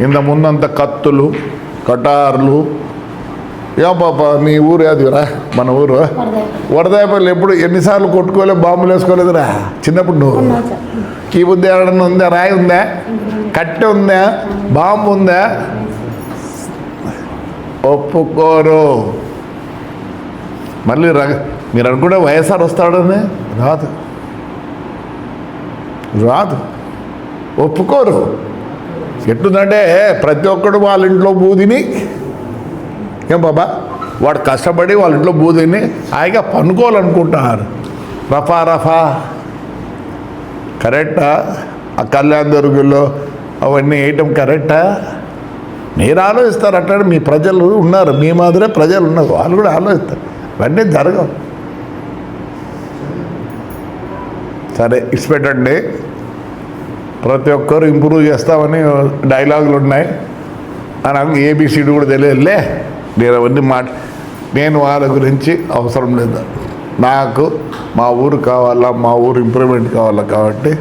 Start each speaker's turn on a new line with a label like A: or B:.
A: ఇంత ముందంత కత్తులు కటార్లు. ఏ పాప మీ ఊరు ఏదిరా? మన ఊరు వడదాయపల్లి. ఎప్పుడు ఎన్నిసార్లు కొట్టుకోలే, బాంబులు వేసుకోలేదురా చిన్నప్పుడు? నువ్వు ఈ బుద్ధి ఏడన్నా ఉందా? రాయి ఉందా? కట్టె ఉందా? బాంబు ఉందా? ఒప్పుకోరు. మళ్ళీ మీరు అనుకుంటే వైఎస్ఆర్ వస్తాడని రాదు, రాదు. ఒప్పుకోరు. ఎట్లుందంటే ప్రతి ఒక్కడు వాళ్ళ ఇంట్లో బూదిని, ఏం బాబా వాడు కష్టపడి వాళ్ళ ఇంట్లో బూదిని హాయిగా పనుకోవాలనుకుంటున్నారు. రఫా రఫా కరెక్టా? ఆ కళ్యాణ దుర్గుల్లో అవన్నీ వేయటం కరెక్టా? మీరు ఆలోచిస్తారు. అట్లా మీ ప్రజలు ఉన్నారు, మీ మాదిరే ప్రజలు ఉన్నారు, వాళ్ళు కూడా ఆలోచిస్తారు. ఇవన్నీ జరగవు. సరే ఇచ్చిపెట్టండి. ప్రతి ఒక్కరు ఇంప్రూవ్ చేస్తామని డైలాగులు ఉన్నాయి. నాకు ఏబిసిడి కూడా తెలియదులే. నేను అవన్నీ నేను వాళ్ళ గురించి అవసరం లేదు. నాకు మా ఊరు కావాలా, మా ఊరు ఇంప్రూవ్మెంట్ కావాలా కాబట్టి